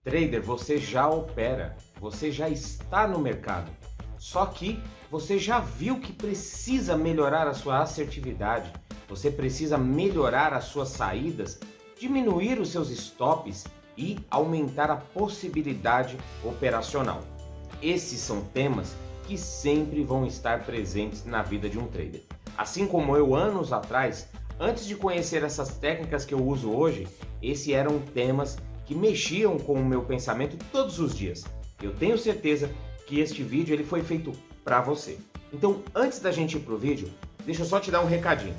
Trader, você já opera, você já está no mercado. Só que você já viu que precisa melhorar a sua assertividade, você precisa melhorar as suas saídas, diminuir os seus stops e aumentar a possibilidade operacional. Esses são temas que sempre vão estar presentes na vida de um trader. Assim como eu anos atrás, antes de conhecer essas técnicas que eu uso hoje, esses eram temas que mexiam com o meu pensamento todos os dias. Eu tenho certeza que este vídeo ele foi feito para você. Então, antes da gente ir pro vídeo, deixa eu só te dar um recadinho.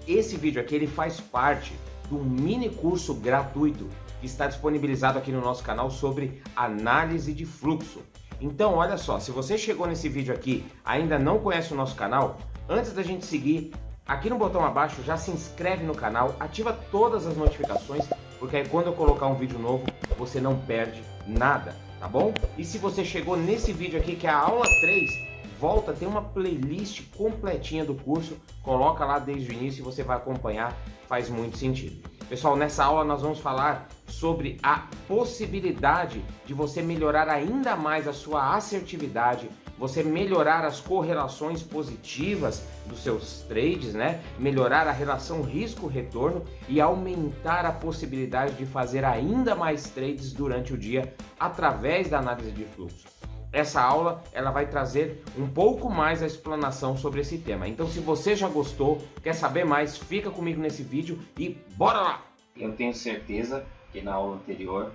Esse vídeo aqui ele faz parte do mini curso gratuito que está disponibilizado aqui no nosso canal sobre análise de fluxo. Então, olha só, se você chegou nesse vídeo aqui ainda não conhece o nosso canal, antes da gente seguir, aqui no botão abaixo já se inscreve no canal, ativa todas as notificações, porque aí quando eu colocar um vídeo novo, você não perde nada, tá bom? E se você chegou nesse vídeo aqui, que é a aula 3, volta, tem uma playlist completinha do curso, coloca lá desde o início e você vai acompanhar, faz muito sentido. Pessoal, nessa aula nós vamos falar sobre a possibilidade de você melhorar ainda mais a sua assertividade, você melhorar as correlações positivas dos seus trades, né? Melhorar a relação risco-retorno e aumentar a possibilidade de fazer ainda mais trades durante o dia através da análise de fluxo. Essa aula ela vai trazer um pouco mais a explanação sobre esse tema. Então, se você já gostou, quer saber mais, fica comigo nesse vídeo e bora lá! Eu tenho certeza que na aula anterior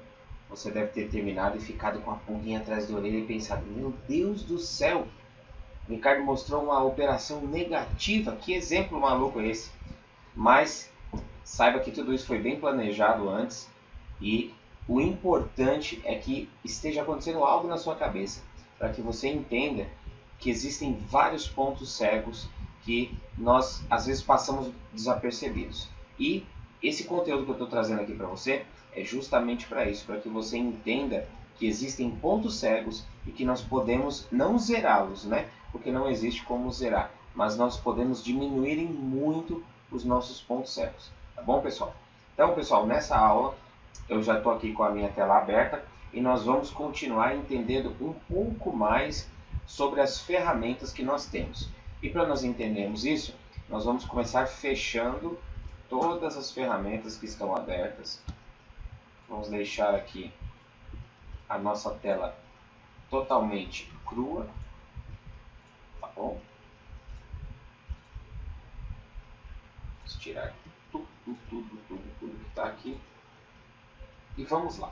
você deve ter terminado e ficado com a pulguinha atrás da orelha e pensado: meu Deus do céu, o Ricardo mostrou uma operação negativa, que exemplo maluco é esse? Mas saiba que tudo isso foi bem planejado antes e o importante é que esteja acontecendo algo na sua cabeça para que você entenda que existem vários pontos cegos que nós às vezes passamos desapercebidos. E esse conteúdo que eu estou trazendo aqui para você é justamente para isso, para que você entenda que existem pontos cegos e que nós podemos não zerá-los, né? Porque não existe como zerar, mas nós podemos diminuir em muito os nossos pontos cegos. Tá bom, pessoal? Então, pessoal, nessa aula eu já estou aqui com a minha tela aberta e nós vamos continuar entendendo um pouco mais sobre as ferramentas que nós temos. E para nós entendermos isso, nós vamos começar fechando todas as ferramentas que estão abertas. Vamos deixar aqui a nossa tela totalmente crua, tá bom? Vamos tirar tudo que está aqui. E vamos lá.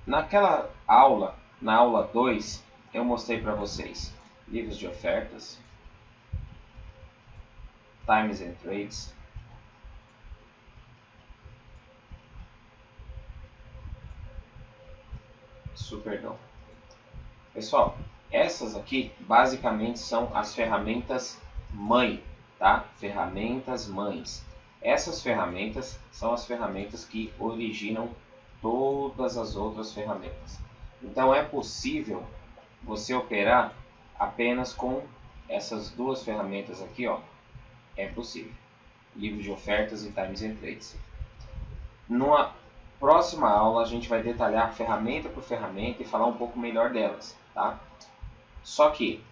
Naquela aula, na aula 2, eu mostrei para vocês livros de ofertas, Times and Trades, Superdom. Pessoal, essas aqui basicamente são as ferramentas mãe, tá? Ferramentas mães. Essas ferramentas são as ferramentas que originam todas as outras ferramentas. Então é possível você operar apenas com essas duas ferramentas aqui, ó. É possível. Livro de ofertas e Times and Trades. Numa próxima aula a gente vai detalhar ferramenta por ferramenta e falar um pouco melhor delas, tá? Só que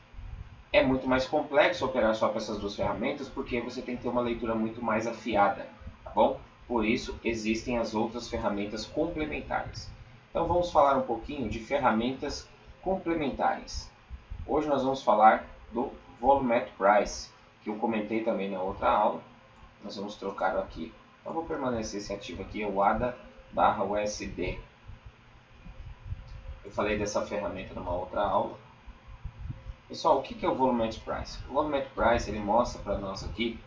é muito mais complexo operar só com essas duas ferramentas porque você tem que ter uma leitura muito mais afiada, tá bom? Por isso existem as outras ferramentas complementares. Então vamos falar um pouquinho de ferramentas complementares. Hoje nós vamos falar do Volumetric Price, que eu comentei também na outra aula. Nós vamos trocar aqui. Então vou permanecer esse ativo aqui, é o ADA/USD. Eu falei dessa ferramenta numa outra aula. Pessoal, o que é o Volumetric Price? O Volumetric Price ele mostra para nós aqui,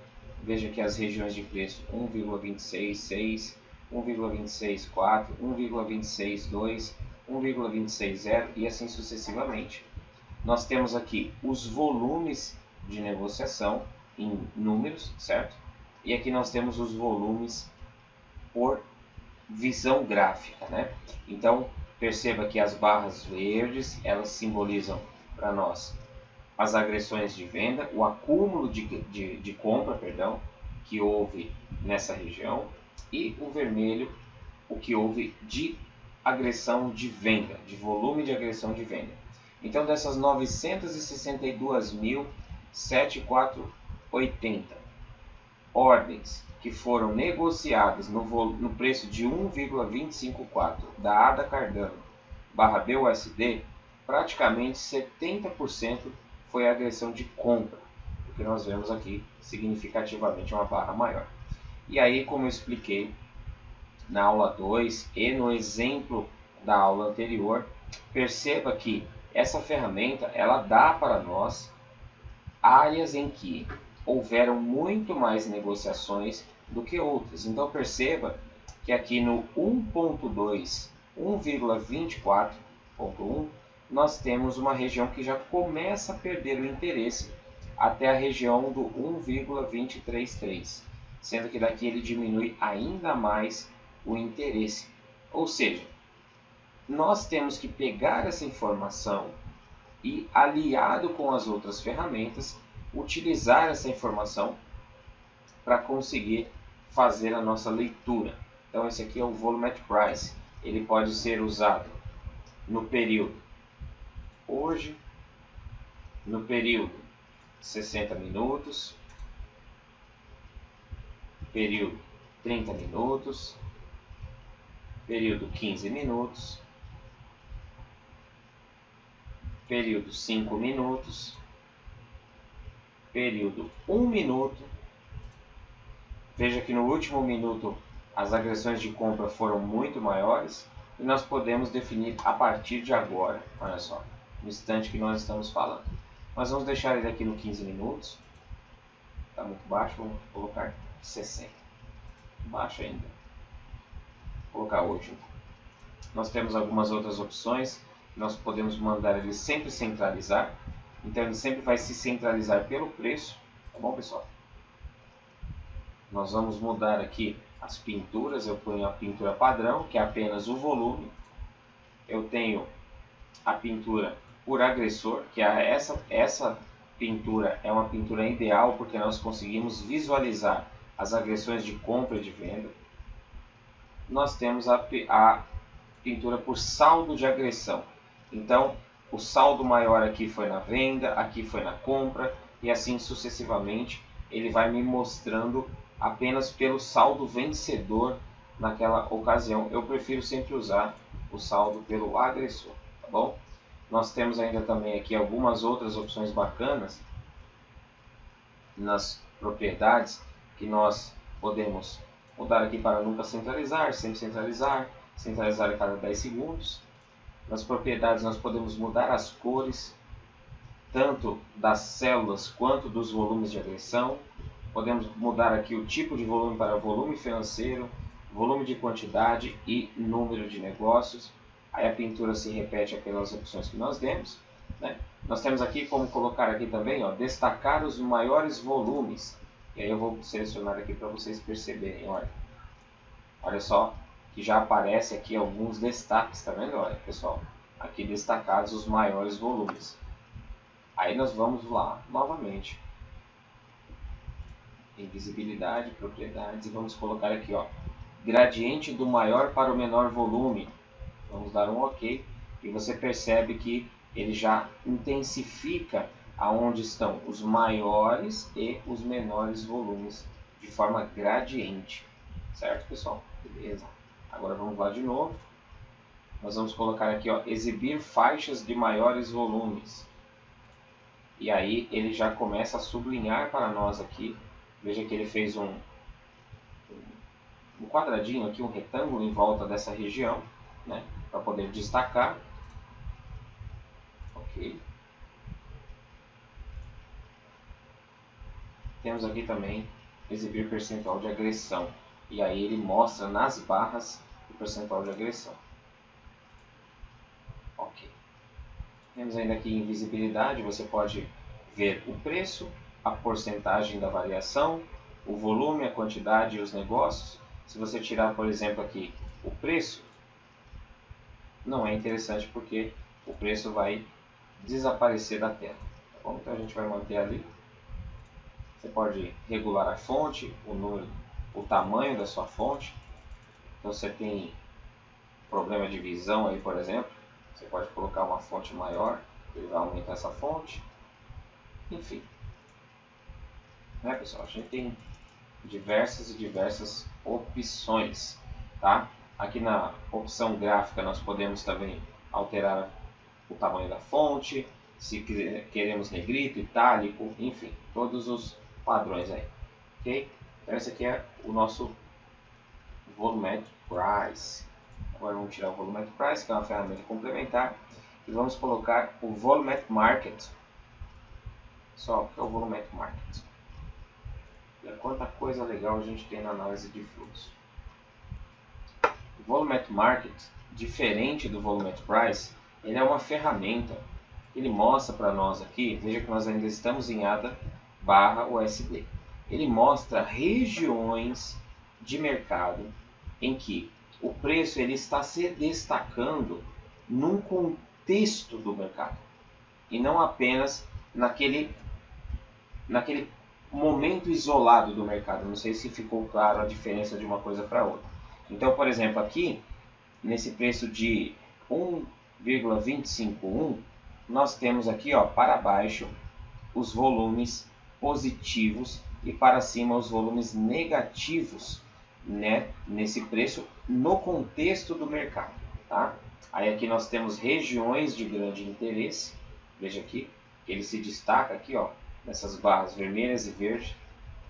veja que as regiões de preço 1,266, 1,264, 1,262, 1,260 e assim sucessivamente. Nós temos aqui os volumes de negociação em números, certo? E aqui nós temos os volumes por visão gráfica, né? Então perceba que as barras verdes elas simbolizam para nós as agressões de venda, o acúmulo de compra, perdão, que houve nessa região, e o vermelho, o que houve de agressão de venda, de volume de agressão de venda. Então, dessas 962.074,80 ordens que foram negociadas no preço de 1,254 da ADA Cardano barra BUSD, praticamente 70% foi agressão de compra, o que nós vemos aqui significativamente uma barra maior. E aí, como eu expliquei na aula 2 e no exemplo da aula anterior, perceba que essa ferramenta ela dá para nós áreas em que houveram muito mais negociações do que outras. Então perceba que aqui no 1.2, 1,24.1, nós temos uma região que já começa a perder o interesse até a região do 1,233, sendo que daqui ele diminui ainda mais o interesse. Ou seja, nós temos que pegar essa informação e, aliado com as outras ferramentas, utilizar essa informação para conseguir fazer a nossa leitura. Então esse aqui é o Volumetric Price. Ele pode ser usado no período hoje, no período 60 minutos, período 30 minutos, período 15 minutos, período 5 minutos, período 1 minuto. Veja que no último minuto as agressões de compra foram muito maiores e nós podemos definir a partir de agora, olha só, no instante que nós estamos falando. Nós vamos deixar ele aqui no 15 minutos, está muito baixo, vamos colocar 60, baixo ainda, vou colocar hoje. Nós temos algumas outras opções, nós podemos mandar ele sempre centralizar, então ele sempre vai se centralizar pelo preço, tá bom, pessoal? Nós vamos mudar aqui as pinturas, eu ponho a pintura padrão, que é apenas o volume. Eu tenho a pintura por agressor, que é essa pintura é uma pintura ideal, porque nós conseguimos visualizar as agressões de compra e de venda. Nós temos a pintura por saldo de agressão. Então, o saldo maior aqui foi na venda, aqui foi na compra, e assim sucessivamente, ele vai me mostrando apenas pelo saldo vencedor naquela ocasião. Eu prefiro sempre usar o saldo pelo agressor, tá bom? Nós temos ainda também aqui algumas outras opções bacanas nas propriedades que nós podemos mudar aqui para nunca centralizar, sempre centralizar, centralizar a cada 10 segundos. Nas propriedades nós podemos mudar as cores, tanto das células quanto dos volumes de agressão. Podemos mudar aqui o tipo de volume para volume financeiro, volume de quantidade e número de negócios. Aí a pintura se repete pelas opções que nós demos, né? Nós temos aqui como colocar aqui também, ó, destacar os maiores volumes. E aí eu vou selecionar aqui para vocês perceberem, olha só que já aparece aqui alguns destaques, tá vendo? Olha, pessoal, aqui destacados os maiores volumes. Aí nós vamos lá novamente em visibilidade, propriedades, e vamos colocar aqui, ó, gradiente do maior para o menor volume. Vamos dar um OK e você percebe que ele já intensifica aonde estão os maiores e os menores volumes de forma gradiente, certo, pessoal? Beleza. Agora vamos lá de novo. Nós vamos colocar aqui, ó, exibir faixas de maiores volumes. E aí ele já começa a sublinhar para nós aqui. Veja que ele fez um quadradinho aqui, um retângulo em volta dessa região, né, para poder destacar. Ok. Temos aqui também exibir percentual de agressão. E aí ele mostra nas barras o percentual de agressão. Ok. Temos ainda aqui em visibilidade, você pode ver o preço, a porcentagem da variação, o volume, a quantidade e os negócios. Se você tirar, por exemplo, aqui o preço, não é interessante porque o preço vai desaparecer da tela. Tá bom? Então a gente vai manter ali. Você pode regular a fonte, o número, o tamanho da sua fonte. Então você tem problema de visão aí, por exemplo, você pode colocar uma fonte maior, ele vai aumentar essa fonte. Enfim, né, pessoal? A gente tem diversas e diversas opções, tá? Aqui na opção gráfica nós podemos também alterar o tamanho da fonte, se queremos negrito, itálico, enfim, todos os padrões aí, ok? Então esse aqui é o nosso Volumetric Price. Agora vamos tirar o Volumetric Price, que é uma ferramenta complementar, e vamos colocar o Volumetric Market. Só que é o Volumetric Market. Olha quanta coisa legal a gente tem na análise de fluxo. O Volumetric Market, diferente do Volumetric Price, ele é uma ferramenta. Ele mostra para nós aqui, veja que nós ainda estamos em ADA/USD. Ele mostra regiões de mercado em que o preço ele está se destacando num contexto do mercado e não apenas naquele momento isolado do mercado. Não sei se ficou claro a diferença de uma coisa para outra. Então, por exemplo, aqui nesse preço de 1,251, nós temos aqui, ó, para baixo os volumes positivos e para cima os volumes negativos, né, nesse preço no contexto do mercado, tá? Aí aqui nós temos regiões de grande interesse. Veja aqui, ele se destaca aqui, ó, nessas barras vermelhas e verdes.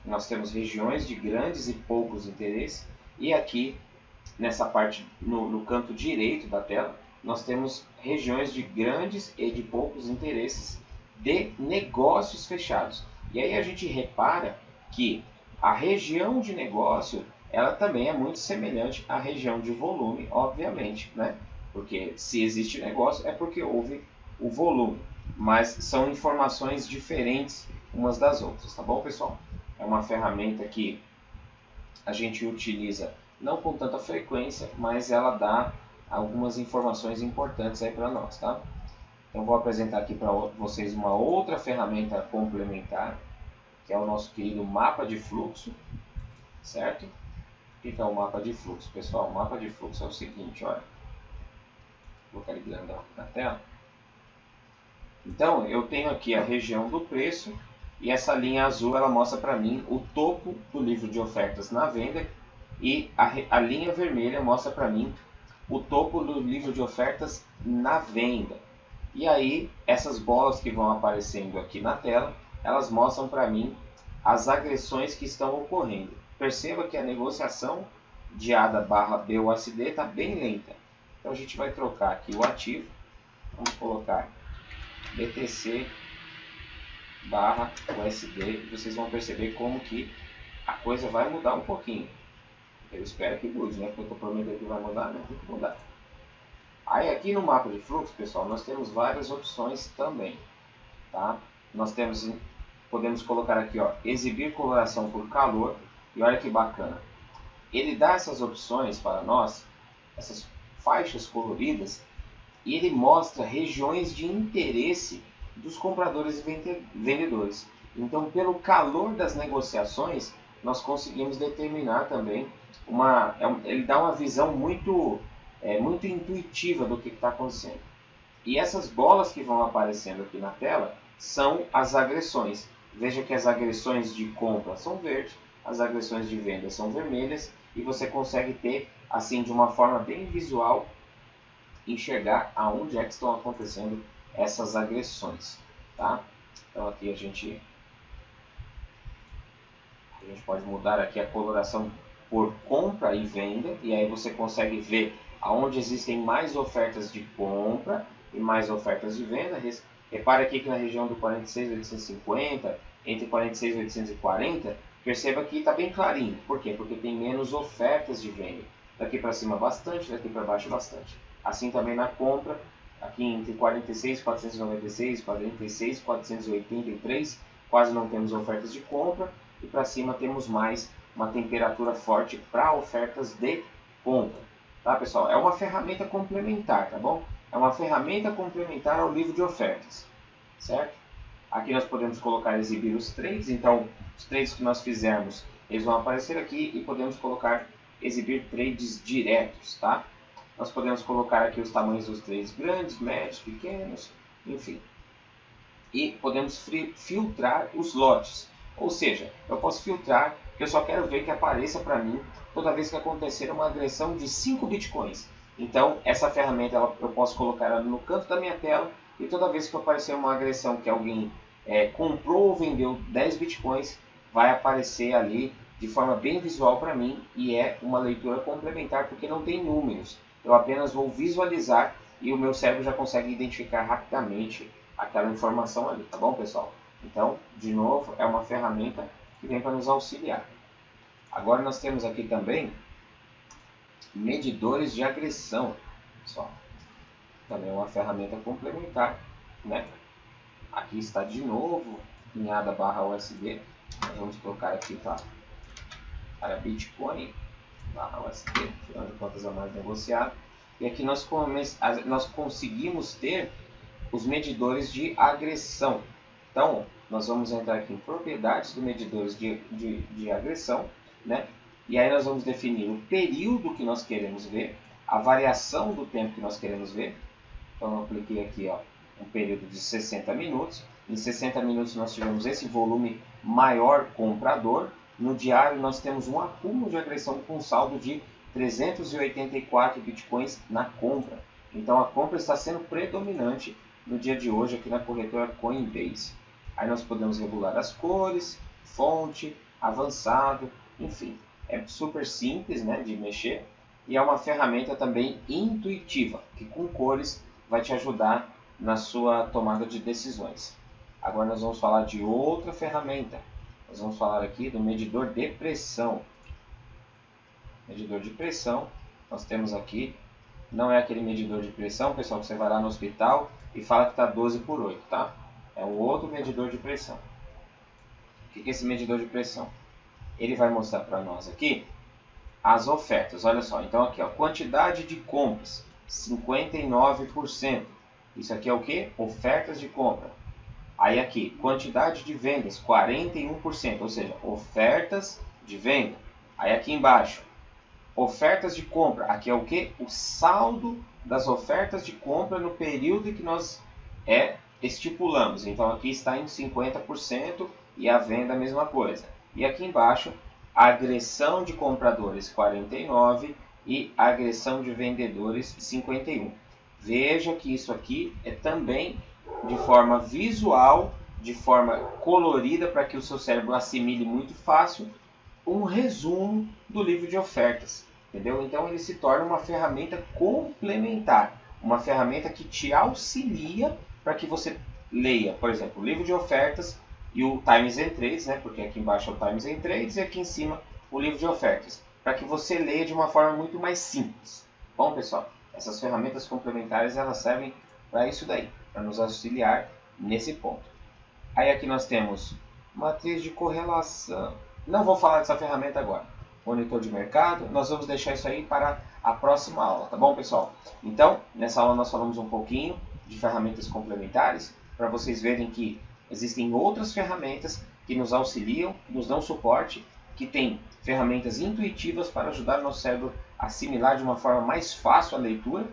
Nós temos regiões de grandes e poucos interesses, e aqui nessa parte no canto direito da tela nós temos regiões de grandes e de poucos interesses de negócios fechados. E aí a gente repara que a região de negócio ela também é muito semelhante à região de volume, obviamente, né? Porque se existe negócio é porque houve o volume, mas são informações diferentes umas das outras, tá bom, pessoal? É uma ferramenta que a gente utiliza não com tanta frequência, mas ela dá algumas informações importantes aí para nós, tá? Então vou apresentar aqui para vocês uma outra ferramenta complementar, que é o nosso querido mapa de fluxo, certo? O que é o mapa de fluxo, pessoal? O mapa de fluxo é o seguinte, olha, vou colocar ele grandão aqui na tela. Então eu tenho aqui a região do preço e essa linha azul ela mostra para mim o topo do livro de ofertas na venda e a linha vermelha mostra para mim o topo do livro de ofertas na venda. E aí essas bolas que vão aparecendo aqui na tela, elas mostram para mim as agressões que estão ocorrendo. Perceba que a negociação de ADA/BUSD está bem lenta. Então a gente vai trocar aqui o ativo, vamos colocar BTC/USD, vocês vão perceber como que a coisa vai mudar um pouquinho. Eu espero que mude, né? Porque eu estou prometendo que vai mudar, né? Tem que mudar. Aí aqui no mapa de fluxo, pessoal, nós temos várias opções também, tá? Nós podemos colocar aqui, ó, exibir coloração por calor, e olha que bacana. Ele dá essas opções para nós, essas faixas coloridas, e ele mostra regiões de interesse dos compradores e vendedores. Então, pelo calor das negociações, nós conseguimos determinar também ele dá uma visão muito intuitiva do que está acontecendo. E essas bolas que vão aparecendo aqui na tela são as agressões. Veja que as agressões de compra são verdes, as agressões de venda são vermelhas, e você consegue ter, assim, de uma forma bem visual, enxergar aonde é que estão acontecendo essas agressões, tá? Então aqui a gente pode mudar aqui a coloração por compra e venda, e aí você consegue ver aonde existem mais ofertas de compra e mais ofertas de venda. Repare aqui que na região do 46.850, entre 46.840, perceba que está bem clarinho. Por quê? Porque tem menos ofertas de venda. Daqui para cima bastante, daqui para baixo bastante. Assim também na compra, aqui entre 46.496 e 46.483, quase não temos ofertas de compra, e para cima temos mais uma temperatura forte para ofertas de compra. Tá, pessoal? É uma ferramenta complementar, tá bom? É uma ferramenta complementar ao livro de ofertas, certo? Aqui nós podemos colocar exibir os trades, então os trades que nós fizermos, eles vão aparecer aqui, e podemos colocar exibir trades diretos, tá? nós podemos colocar aqui os tamanhos dos trades grandes, médios, pequenos, enfim. E podemos filtrar os lotes. Ou seja, eu posso filtrar, que eu só quero ver que apareça para mim toda vez que acontecer uma agressão de 5 bitcoins. Então, essa ferramenta eu posso colocar ela no canto da minha tela e toda vez que aparecer uma agressão que alguém comprou ou vendeu 10 bitcoins, vai aparecer ali de forma bem visual para mim e é uma leitura complementar porque não tem números. Eu apenas vou visualizar e o meu cérebro já consegue identificar rapidamente aquela informação ali, tá bom, pessoal? Então, de novo, é uma ferramenta que vem para nos auxiliar. Agora nós temos aqui também medidores de agressão, pessoal. Também é uma ferramenta complementar, né? Aqui está de novo pinhada /USD. Nós vamos colocar aqui para Bitcoin /USD, afinal de contas é mais negociado. E aqui nós conseguimos ter os medidores de agressão. Então, nós vamos entrar aqui em propriedades dos medidores de agressão, né? E aí nós vamos definir o período que nós queremos ver, a variação do tempo que nós queremos ver. Então, eu apliquei aqui um período de 60 minutos. Em 60 minutos nós tivemos esse volume maior comprador. No diário nós temos um acúmulo de agressão com saldo de 384 bitcoins na compra. Então, a compra está sendo predominante no dia de hoje aqui na corretora Coinbase. Aí nós podemos regular as cores, fonte, avançado, enfim. É super simples, né, de mexer e é uma ferramenta também intuitiva, que com cores vai te ajudar na sua tomada de decisões. Agora nós vamos falar de outra ferramenta. Nós vamos falar aqui do medidor de pressão. Medidor de pressão, nós temos aqui, não é aquele medidor de pressão, pessoal, que você vai lá no hospital e fala que está 12/8, tá? É um outro medidor de pressão. O que é esse medidor de pressão? Ele vai mostrar para nós aqui as ofertas. Olha só, então aqui, quantidade de compras, 59%. Isso aqui é o que? Ofertas de compra. Aí aqui, quantidade de vendas, 41%, ou seja, ofertas de venda. Aí aqui embaixo, ofertas de compra. Aqui é o que? O saldo das ofertas de compra no período que nós estipulamos. Então aqui está em 50% e a venda a mesma coisa. E aqui embaixo, agressão de compradores 49% e agressão de vendedores 51%. Veja que isso aqui é também de forma visual, de forma colorida, para que o seu cérebro assimile muito fácil, um resumo do livro de ofertas. Entendeu? Então ele se torna uma ferramenta complementar, uma ferramenta que te auxilia para que você leia, por exemplo, o livro de ofertas e o Times and Trades, né? Porque aqui embaixo é o Times and Trades e aqui em cima o livro de ofertas, para que você leia de uma forma muito mais simples. Bom, pessoal, essas ferramentas complementares elas servem para isso daí, para nos auxiliar nesse ponto. Aí aqui nós temos matriz de correlação. Não vou falar dessa ferramenta agora. Monitor de mercado, nós vamos deixar isso aí para a próxima aula, tá bom, pessoal? Então, nessa aula nós falamos um pouquinho de ferramentas complementares, para vocês verem que existem outras ferramentas que nos auxiliam, que nos dão suporte, que tem ferramentas intuitivas para ajudar o nosso cérebro a assimilar de uma forma mais fácil a leitura.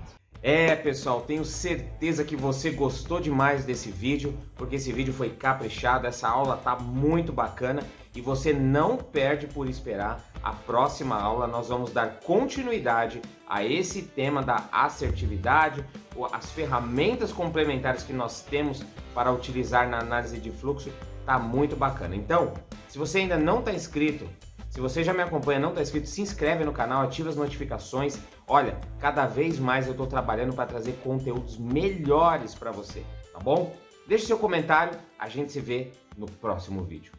Pessoal, tenho certeza que você gostou demais desse vídeo, porque esse vídeo foi caprichado, essa aula tá muito bacana e você não perde por esperar a próxima aula. Nós vamos dar continuidade a esse tema da assertividade, as ferramentas complementares que nós temos para utilizar na análise de fluxo, tá muito bacana. Então, se você ainda não está inscrito, se você já me acompanha e não está inscrito, se inscreve no canal, ativa as notificações. Olha, cada vez mais eu estou trabalhando para trazer conteúdos melhores para você, tá bom? Deixe seu comentário, a gente se vê no próximo vídeo.